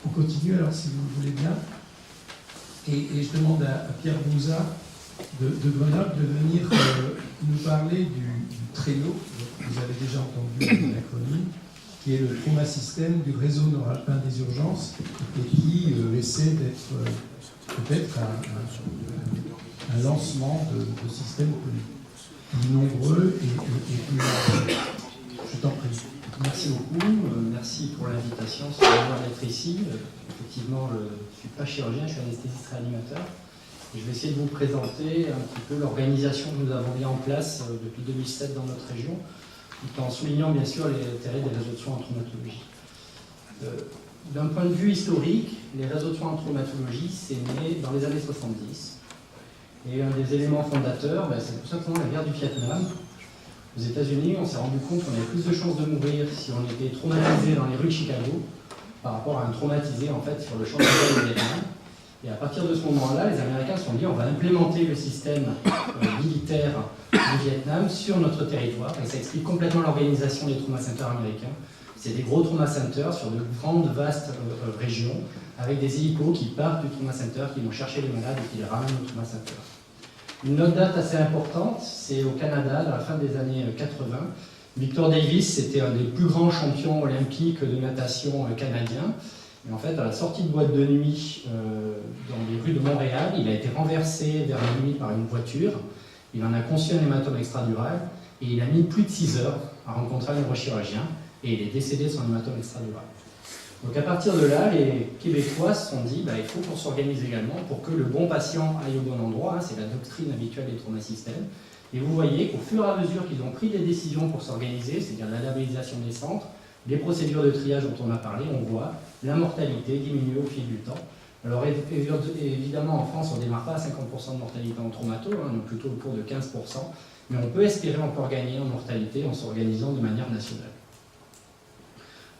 On continue alors si vous le voulez bien. Et je demande à Pierre Bouza de Grenoble de venir nous parler du TRENO. Vous avez déjà entendu l'acronyme, qui est le trauma système du réseau nord-alpin des urgences et qui essaie d'être peut-être un lancement de systèmes plus nombreux et plus larges. Je t'en prie. Merci beaucoup, merci pour l'invitation, c'est un honneur d'être ici. Effectivement, je ne suis pas chirurgien, je suis anesthésiste réanimateur. Et je vais essayer de vous présenter un petit peu l'organisation que nous avons mis en place depuis 2007 dans notre région, tout en soulignant bien sûr les intérêts des réseaux de soins en traumatologie. D'un point de vue historique, les réseaux de soins en traumatologie, c'est né dans les années 70. Et un des éléments fondateurs, c'est tout simplement la guerre du Vietnam. Aux États-Unis, on s'est rendu compte qu'on avait plus de chances de mourir si on était traumatisé dans les rues de Chicago par rapport à un traumatisé en fait sur le champ de bataille du Vietnam. Et à partir de ce moment-là, les Américains se sont dit on va implémenter le système militaire du Vietnam sur notre territoire. Et ça explique complètement l'organisation des trauma centers américains. C'est des gros trauma centers sur de grandes, vastes régions avec des hélicos qui partent du trauma center, qui vont chercher les malades et qui les ramènent au trauma center. Une autre date assez importante, c'est au Canada, dans la fin des années 80. Victor Davis, c'était un des plus grands champions olympiques de natation canadiens. Et en fait, à la sortie de boîte de nuit dans les rues de Montréal, il a été renversé vers la nuit par une voiture. Il en a conçu un hématome extradural et il a mis plus de 6 heures à rencontrer un neurochirurgien et il est décédé de son hématome extradural. Donc à partir de là, les Québécois se sont dit il faut qu'on s'organise également pour que le bon patient aille au bon endroit. C'est la doctrine habituelle des traumasystèmes. Et vous voyez qu'au fur et à mesure qu'ils ont pris des décisions pour s'organiser, c'est-à-dire la labellisation des centres, les procédures de triage dont on a parlé, on voit la mortalité diminuer au fil du temps. Alors évidemment, en France, on ne démarre pas à 50% de mortalité en traumato, donc plutôt autour de 15%, mais on peut espérer encore gagner en mortalité en s'organisant de manière nationale.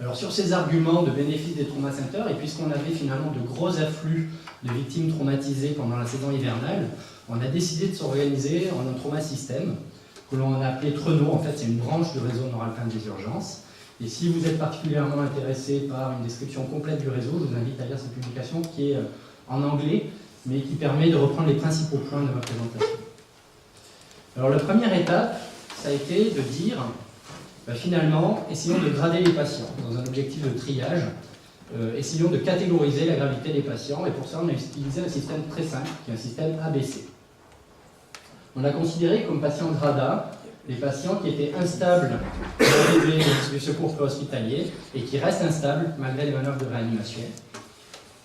Alors sur ces arguments de bénéfice des trauma centers, et puisqu'on avait finalement de gros afflux de victimes traumatisées pendant la saison hivernale, on a décidé de s'organiser en un trauma système que l'on a appelé TRENO. En fait, c'est une branche du réseau nord-alpin des urgences. Et si vous êtes particulièrement intéressé par une description complète du réseau, je vous invite à lire cette publication qui est en anglais, mais qui permet de reprendre les principaux points de ma présentation. Alors la première étape, ça a été de dire finalement, essayons de grader les patients dans un objectif de triage. Essayons de catégoriser la gravité des patients. Et pour ça, on a utilisé un système très simple, qui est un système ABC. On a considéré comme patients grade A les patients qui étaient instables à l'arrivée du secours préhospitalier et qui restent instables malgré les manœuvres de réanimation.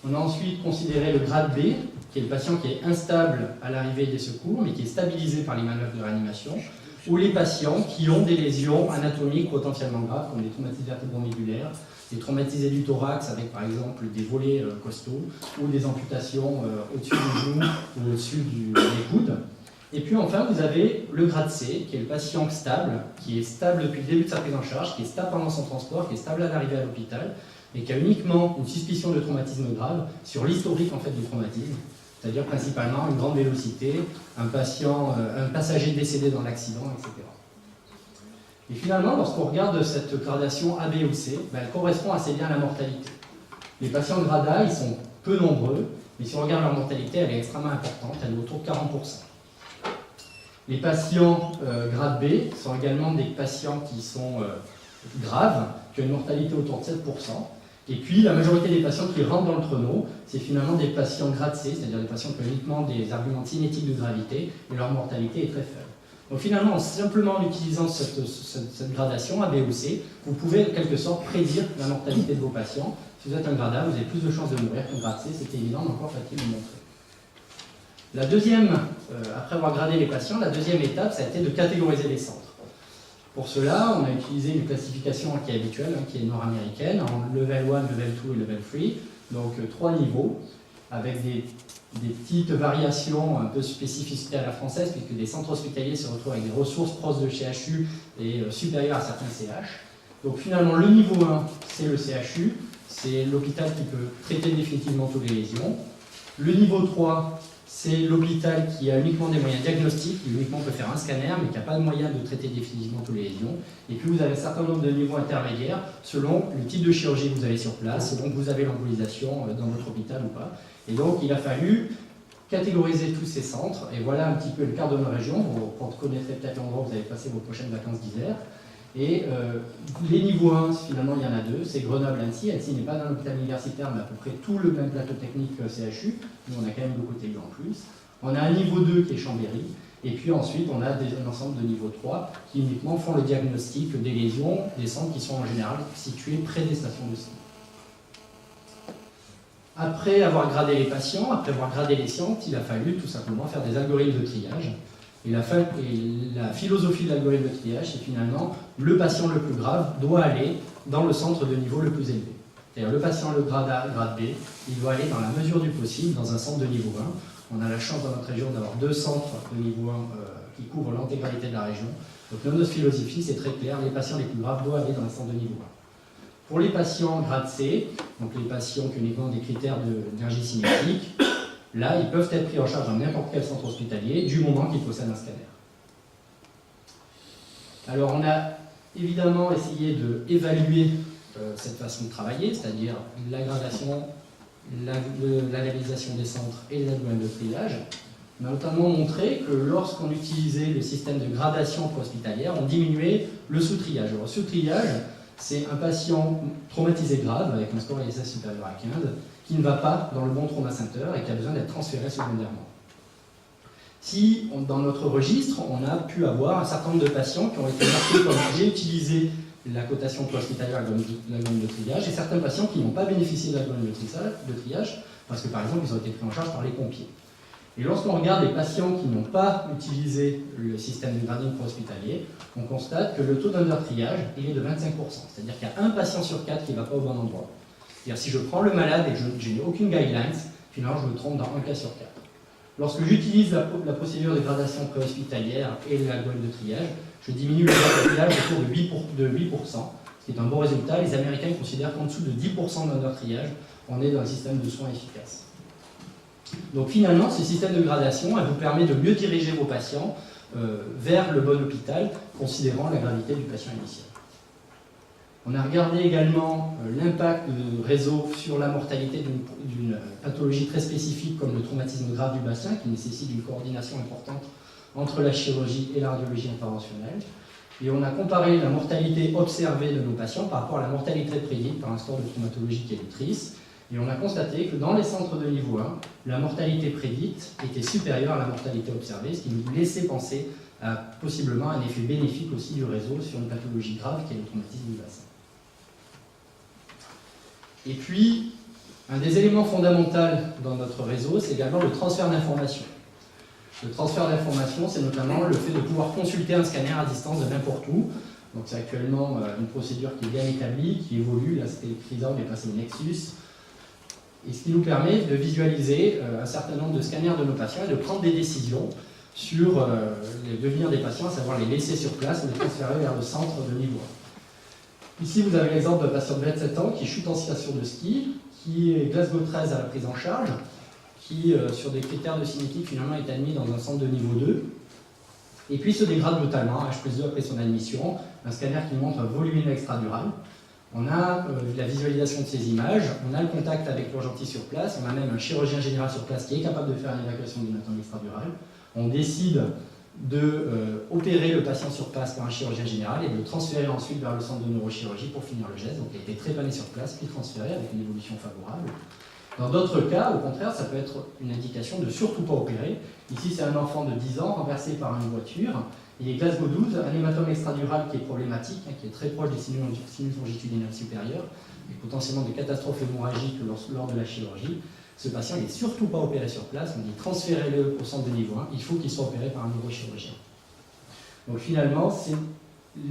On a ensuite considéré le grade B, qui est le patient qui est instable à l'arrivée des secours, mais qui est stabilisé par les manœuvres de réanimation, ou les patients qui ont des lésions anatomiques potentiellement graves, comme des traumatismes vertébromégulaires, des traumatisés du thorax avec par exemple des volets costauds, ou des amputations au-dessus du genou ou au-dessus des coudes. Et puis enfin, vous avez le grade C, qui est le patient stable, qui est stable depuis le début de sa prise en charge, qui est stable pendant son transport, qui est stable à l'arrivée à l'hôpital, et qui a uniquement une suspicion de traumatisme grave sur l'historique en fait, du traumatisme, c'est-à-dire principalement une grande vélocité, un passager décédé dans l'accident, etc. Et finalement, lorsqu'on regarde cette gradation A, B ou C, elle correspond assez bien à la mortalité. Les patients grade A, ils sont peu nombreux, mais si on regarde leur mortalité, elle est extrêmement importante, elle est autour de 40%. Les patients grade B sont également des patients qui sont graves, qui ont une mortalité autour de 7%. Et puis la majorité des patients qui rentrent dans le TRENO, c'est finalement des patients grade C, c'est-à-dire des patients qui ont uniquement des arguments cinétiques de gravité, et leur mortalité est très faible. Donc finalement, simplement en utilisant cette gradation A, B ou C, vous pouvez en quelque sorte prédire la mortalité de vos patients. Si vous êtes un grade A, vous avez plus de chances de mourir qu'un grade C, c'est évident, mais encore faut-il le montrer. La deuxième, après avoir gradé les patients, la deuxième étape, ça a été de catégoriser les centres. Pour cela, on a utilisé une classification qui est habituelle, qui est nord-américaine, en level 1, level 2 et level 3, donc 3 niveaux, avec des petites variations un peu spécificités à la française, puisque des centres hospitaliers se retrouvent avec des ressources proches de CHU et supérieures à certains CH. Donc finalement, le niveau 1, c'est le CHU, c'est l'hôpital qui peut traiter définitivement toutes les lésions. Le niveau 3, c'est l'hôpital qui a uniquement des moyens diagnostiques, qui uniquement peut faire un scanner, mais qui n'a pas de moyen de traiter définitivement toutes les lésions. Et puis vous avez un certain nombre de niveaux intermédiaires selon le type de chirurgie que vous avez sur place, selon que vous avez l'embolisation dans votre hôpital ou pas. Et donc il a fallu catégoriser tous ces centres, et voilà un petit peu le quart de nos régions. Vous connaîtrez peut-être l'endroit où vous allez passer vos prochaines vacances d'hiver. Et les niveaux 1, finalement, il y en a deux, c'est Grenoble-Annecy. Annecy n'est pas dans l'hôpital universitaire, mais à peu près tout le même plateau technique que CHU. Nous, on a quand même le côté U en plus. On a un niveau 2 qui est Chambéry. Et puis ensuite, on a un ensemble de niveau 3 qui uniquement font le diagnostic des lésions, des centres qui sont en général situés près des stations de ski. Après avoir gradé les patients, après avoir gradé les centres, il a fallu tout simplement faire des algorithmes de triage. Et la philosophie de l'algorithme de triage, c'est finalement le patient le plus grave doit aller dans le centre de niveau le plus élevé. C'est-à-dire le patient le grade A, grade B, il doit aller dans la mesure du possible dans un centre de niveau 1. On a la chance dans notre région d'avoir 2 centres de niveau 1 qui couvrent l'intégralité de la région. Donc notre philosophie, c'est très clair, les patients les plus graves doivent aller dans un centre de niveau 1. Pour les patients grade C, donc les patients qui ont uniquement des critères d'énergie cinétique, là, ils peuvent être pris en charge dans n'importe quel centre hospitalier du moment qu'ils possèdent un scanner. Alors, on a évidemment essayé d'évaluer cette façon de travailler, c'est-à-dire la gradation, l'analysation des centres et les algorithmes de triage. On a notamment montré que lorsqu'on utilisait le système de gradation hospitalière, on diminuait le sous-triage. Alors, le sous-triage, c'est un patient traumatisé grave, avec un score ISS supérieur à 15, qui ne va pas dans le bon trauma center et qui a besoin d'être transféré secondairement. Si, dans notre registre, on a pu avoir un certain nombre de patients qui ont été marqués comme j'ai utilisé la cotation hospitalière de l'algorithme de triage, et certains patients qui n'ont pas bénéficié de l'algorithme de triage, parce que par exemple, ils ont été pris en charge par les pompiers. Et lorsqu'on regarde les patients qui n'ont pas utilisé le système de grading hospitalier, on constate que le taux d'undertriage il est de 25%. C'est-à-dire qu'il y a un patient sur 4 qui ne va pas au bon endroit. C'est-à-dire si je prends le malade et que je n'ai aucune guidelines, finalement je me trompe dans un cas sur 4. Lorsque j'utilise la procédure de gradation préhospitalière et l'algorithme de triage, je diminue le taux de triage autour de 8%, ce qui est un bon résultat. Les Américains considèrent qu'en dessous de 10% d'undertriage, on est dans un système de soins efficace. Donc finalement, ce système de gradation elle vous permet de mieux diriger vos patients vers le bon hôpital, considérant la gravité du patient initial. On a regardé également l'impact du réseau sur la mortalité d'une pathologie très spécifique comme le traumatisme grave du bassin, qui nécessite une coordination importante entre la chirurgie et la radiologie interventionnelle. Et on a comparé la mortalité observée de nos patients par rapport à la mortalité prédite par un score de traumatologie qui est Trice. Et on a constaté que dans les centres de niveau 1, la mortalité prédite était supérieure à la mortalité observée, ce qui nous laissait penser à possiblement un effet bénéfique aussi du réseau sur une pathologie grave qui est le traumatisme du bassin. Et puis, un des éléments fondamentaux dans notre réseau, c'est également le transfert d'informations. Le transfert d'informations, c'est notamment le fait de pouvoir consulter un scanner à distance de n'importe où. Donc c'est actuellement une procédure qui est bien établie, qui évolue. Là, c'était Crisa, on est passé au Nexus. Et ce qui nous permet de visualiser un certain nombre de scanners de nos patients et de prendre des décisions sur le devenir des patients, à savoir les laisser sur place ou les transférer vers le centre de niveau 1. Ici, vous avez l'exemple d'un patient de 27 ans qui chute en situation de ski, qui est Glasgow 13 à la prise en charge, qui, sur des critères de cinétique, finalement est admis dans un centre de niveau 2, et puis se dégrade brutalement, H+2 après son admission, un scanner qui montre un volume extradural. On a la visualisation de ces images, on a le contact avec l'urgentiste sur place, on a même un chirurgien général sur place qui est capable de faire une évacuation du hématome extradural. On décide d'opérer le patient sur place par un chirurgien général et de le transférer ensuite vers le centre de neurochirurgie pour finir le geste. Donc il a été trépané sur place, puis transféré avec une évolution favorable. Dans d'autres cas, au contraire, ça peut être une indication de surtout pas opérer. Ici, c'est un enfant de 10 ans renversé par une voiture. Il est Glasgow 12, un hématome extradural qui est problématique, qui est très proche des sinus longitudinales supérieurs, et potentiellement des catastrophes hémorragiques lors de la chirurgie. Ce patient n'est surtout pas opéré sur place, on dit transférez-le au centre de niveau 1, il faut qu'il soit opéré par un neurochirurgien. Donc finalement, c'est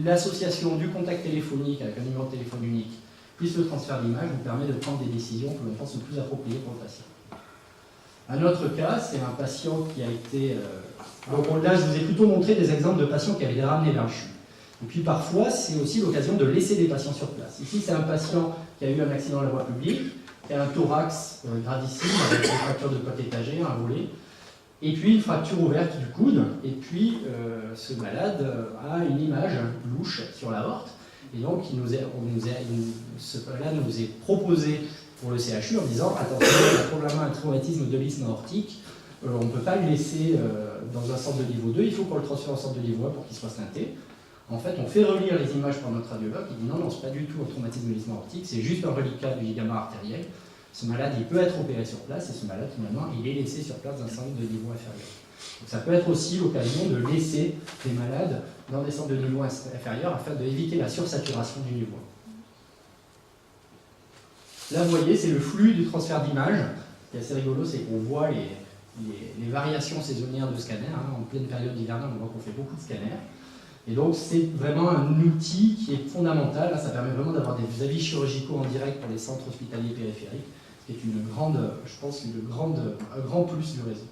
l'association du contact téléphonique avec un numéro de téléphone unique, plus le transfert d'image, vous permet de prendre des décisions que l'on pense le plus appropriées pour le patient. Un autre cas, c'est un patient qui a été... donc là, je vous ai plutôt montré des exemples de patients qui avaient été ramenés vers le CHU. Et puis parfois, c'est aussi l'occasion de laisser des patients sur place. Ici, c'est un patient qui a eu un accident à la voie publique, qui a un thorax gravissime avec une fracture de côte étagée, un volet, Et puis une fracture ouverte du coude, et puis ce malade a une image louche sur l'aorte, et donc ce malade nous est proposé pour le CHU en disant attention, il a probablement un traumatisme de l'isthme aortique, on ne peut pas le laisser dans un centre de niveau 2, il faut qu'on le transfère en centre de niveau 1 pour qu'il soit steinté. En fait, on fait relire les images par notre radiologue, il dit non, non, c'est pas du tout un traumatisme de l'isthme aortique, c'est juste un reliquat du ligament artériel. Ce malade, il peut être opéré sur place, et ce malade, finalement, il est laissé sur place dans un centre de niveau inférieur. Donc, ça peut être aussi l'occasion de laisser des malades dans des centres de niveau inférieur afin d'éviter la sursaturation du niveau. Là, vous voyez, c'est le flux du transfert d'image. Ce qui est assez rigolo, c'est qu'on voit les variations saisonnières de scanners. En pleine période hivernale, on voit qu'on fait beaucoup de scanners. Et donc, c'est vraiment un outil qui est fondamental. Là, ça permet vraiment d'avoir des avis chirurgicaux en direct pour les centres hospitaliers périphériques, ce qui est une grande, je pense, un grand plus du réseau.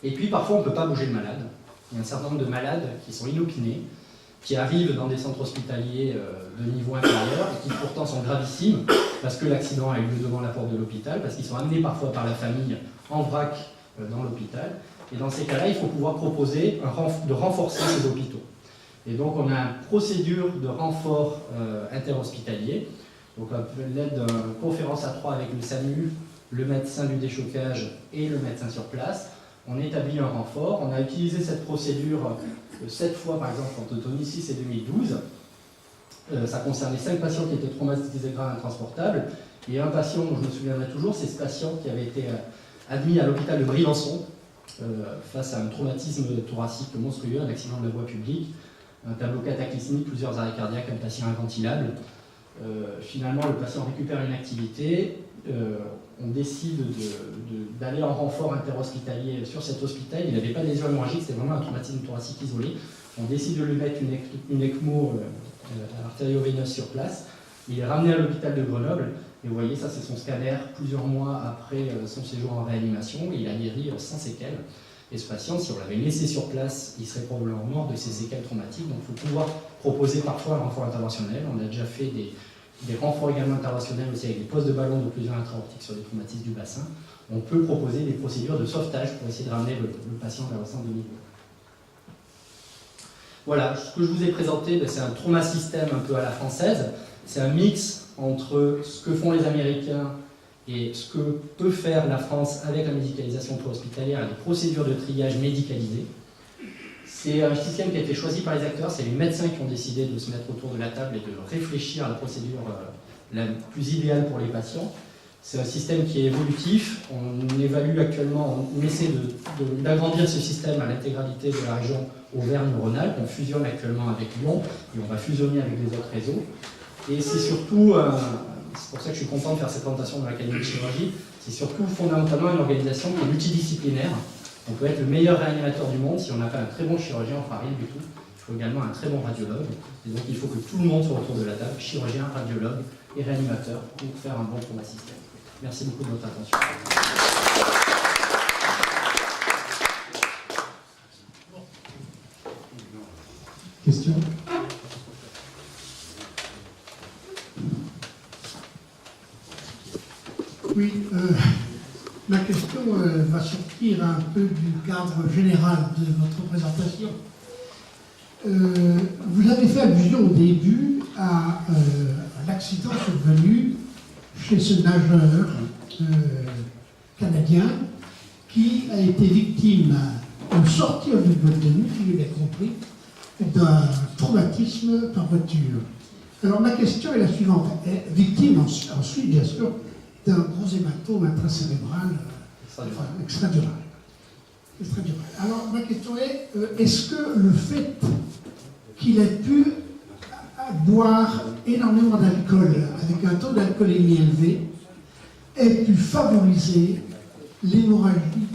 Et puis, parfois, on ne peut pas bouger le malade. Il y a un certain nombre de malades qui sont inopinés, qui arrivent dans des centres hospitaliers de niveau inférieur et qui pourtant sont gravissimes parce que l'accident a eu lieu devant la porte de l'hôpital, parce qu'ils sont amenés parfois par la famille en vrac dans l'hôpital. Et dans ces cas-là, il faut pouvoir proposer de renforcer ces hôpitaux. Et donc, on a une procédure de renfort interhospitalier. Donc, à l'aide d'une conférence à 3 avec le SAMU, le médecin du déchocage et le médecin sur place, on établit un renfort. On a utilisé cette procédure 7 fois, par exemple, entre 2006 et 2012. Ça concernait 5 patients qui étaient traumatisés graves intransportables. Et un patient dont je me souviendrai toujours, c'est ce patient qui avait été admis à l'hôpital de Briançon face à un traumatisme thoracique monstrueux, un accident de la voie publique, un tableau cataclysmique, plusieurs arrêts cardiaques, un patient inventilable. Finalement, le patient récupère une activité. On décide d'aller en renfort interhospitalier sur cet hôpital. Il n'avait pas de lésion hémorragique, c'était vraiment un traumatisme thoracique isolé. On décide de lui mettre une ECMO artério-veineuse sur place. Il est ramené à l'hôpital de Grenoble. Et vous voyez, ça c'est son scanner plusieurs mois après son séjour en réanimation. Il a guéri sans séquelles. Et ce patient, si on l'avait laissé sur place, il serait probablement mort de ses séquelles traumatiques. Donc il faut pouvoir proposer parfois un renfort interventionnel. On a déjà fait des renforts également interventionnels aussi avec des postes de ballon de plusieurs intra-aortiques sur les traumatismes du bassin. On peut proposer des procédures de sauvetage pour essayer de ramener le patient vers le centre de niveau. Voilà, ce que je vous ai présenté, c'est un trauma système un peu à la française. C'est un mix entre ce que font les Américains et ce que peut faire la France avec la médicalisation préhospitalière et les procédures de triage médicalisées. C'est un système qui a été choisi par les acteurs, c'est les médecins qui ont décidé de se mettre autour de la table et de réfléchir à la procédure la plus idéale pour les patients. C'est un système qui est évolutif, on évalue actuellement, on essaie d'agrandir ce système à l'intégralité de la région Auvergne-Rhône-Alpes, on fusionne actuellement avec Lyon et on va fusionner avec les autres réseaux. Et c'est surtout, c'est pour ça que je suis content de faire cette présentation dans l'Académie de chirurgie, c'est surtout fondamentalement une organisation qui est multidisciplinaire. On peut être le meilleur réanimateur du monde, si on n'a pas un très bon chirurgien, on ne fera rien du tout. Il faut également un très bon radiologue. Et donc il faut que tout le monde soit autour de la table, chirurgien, radiologue et réanimateur, pour faire un bon trauma système. Merci beaucoup de votre attention. Question ? Oui, ma question va sortir un peu du cadre général de votre présentation. Vous avez fait allusion au début à l'accident survenu chez ce nageur canadien qui a été victime, au sortir d'une boîte de nuit, si j'ai bien compris, d'un traumatisme par voiture. Alors ma question est la suivante. Victime ensuite, bien sûr, d'un gros hématome intracérébral extradural. Alors ma question est, est-ce que le fait qu'il ait pu boire énormément d'alcool, avec un taux d'alcoolémie élevé, ait pu favoriser l'hémorragie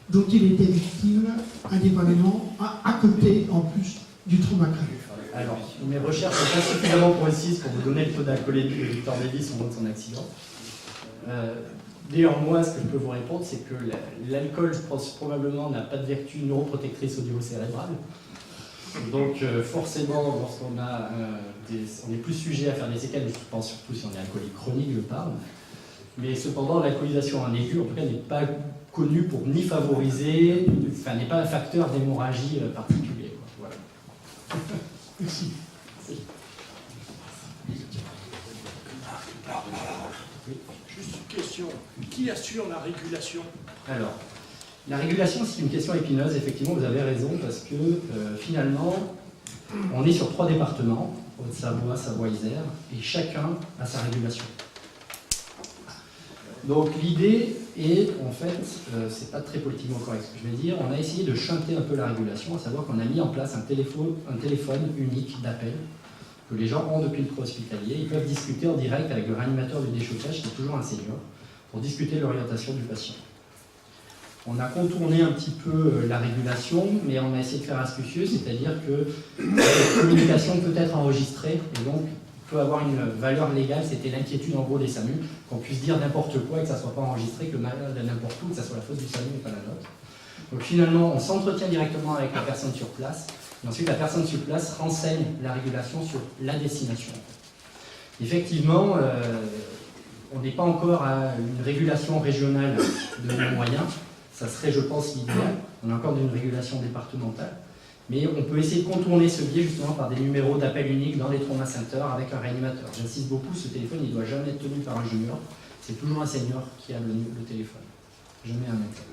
dont il était victime, indépendamment, à côté en plus du trauma crânien? Alors, mes recherches sont pas suffisamment précises pour vous donner le taux d'alcoolémie de Victor Davis au moment de son accident. D'ailleurs, moi, ce que je peux vous répondre, c'est que l'alcool, je pense, probablement n'a pas de vertu neuroprotectrice au niveau cérébral. Donc, forcément, lorsqu'on a on est plus sujet à faire des séquelles, je pense surtout si on est alcoolique chronique, je parle. Mais cependant, l'alcoolisation en aiguë, en tout cas, n'est pas connu pour ni favoriser, enfin n'est pas un facteur d'hémorragie particulier, quoi. Voilà. Merci. Juste une question. Qui assure la régulation? Alors, la régulation, c'est une question épineuse, effectivement, vous avez raison, parce que finalement, on est sur 3 départements, Haute-Savoie, Savoie-Isère, et chacun a sa régulation. Donc l'idée est, en fait, c'est pas très politiquement correct ce que je vais dire, on a essayé de chanter un peu la régulation, à savoir qu'on a mis en place un téléphone unique d'appel que les gens ont depuis le préhospitalier. Ils peuvent discuter en direct avec le réanimateur du déchauffage, qui est toujours un senior, pour discuter de l'orientation du patient. On a contourné un petit peu la régulation, mais on a essayé de faire astucieux, c'est-à-dire que la communication peut être enregistrée et donc peut avoir une valeur légale. C'était l'inquiétude en gros des SAMU, qu'on puisse dire n'importe quoi et que ça ne soit pas enregistré, que le malade aille n'importe où, que ça soit la faute du SAMU et pas la nôtre. Donc finalement, on s'entretient directement avec la personne sur place, et ensuite la personne sur place renseigne la régulation sur la destination. Effectivement, on n'est pas encore à une régulation régionale de nos moyens. Ça serait, je pense, l'idéal. On est encore d'une régulation départementale. Mais on peut essayer de contourner ce biais justement par des numéros d'appel uniques dans les trauma centers avec un réanimateur. J'insiste beaucoup, ce téléphone, il ne doit jamais être tenu par un junior. C'est toujours un senior qui a le téléphone. Jamais un médecin.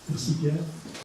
Merci Pierre.